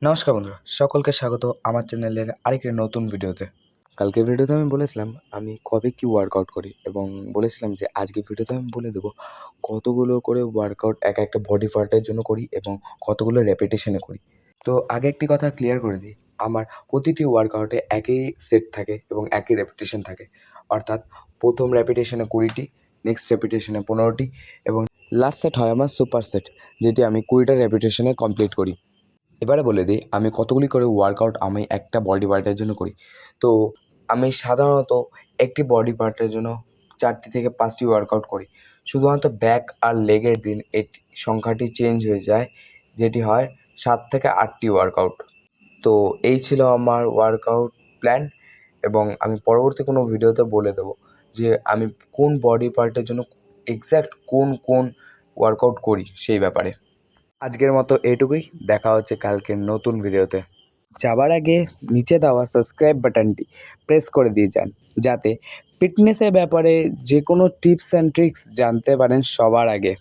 নমস্কার বন্ধুরা, সকলকে স্বাগত আমার চ্যানেলের আরেকটি নতুন ভিডিওতে। কালকের ভিডিওতে আমি বলেছিলাম আমি কবে কি ওয়ার্কআউট করি এবং বলেছিলাম যে আজকের ভিডিওতে আমি বলে দেবো কতগুলো করে ওয়ার্কআউট একটা বডি পার্টের জন্য করি এবং কতগুলো রেপিটেশনে করি। তো আগে একটি কথা ক্লিয়ার করে দিই, আমার প্রতিটি ওয়ার্কআউটে একই সেট থাকে এবং একই রেপিটেশন থাকে। অর্থাৎ প্রথম রেপিটেশনে 20টি, নেক্সট রেপিটেশনে 15টি এবং লাস্ট সেট হয় আমার সুপার সেট, যেটি আমি 20টা রেপিটেশনে কমপ্লিট করি। এবারে বলে দিই আমি কতগুলি করে ওয়ার্কআউট আমি একটা বডি পার্টের জন্য করি। তো আমি সাধারণত একটি বডি পার্টের জন্য 4টি থেকে 5টি ওয়ার্কআউট করি। শুধুমাত্র ব্যাক আর লেগের দিন এটি সংখ্যাটি চেঞ্জ হয়ে যায়, যেটি হয় 7 থেকে 8টি ওয়ার্কআউট। তো এই ছিল আমার ওয়ার্কআউট প্ল্যান এবং আমি পরবর্তী কোনো ভিডিওতে বলে দেবো যে আমি কোন বডি পার্টের জন্য এক্স্যাক্ট কোন ওয়ার্কআউট করি সেই ব্যাপারে। আজকের মতো এইটুকুই, দেখা হচ্ছে কালকের নতুন ভিডিওতে। যাবার আগে নিচে দেওয়া সাবস্ক্রাইব বাটনটি প্রেস করে দিয়ে যান, যাতে ফিটনেসের ব্যাপারে যে কোনো টিপস অ্যান্ড ট্রিক্স জানতে পারেন সবার আগে।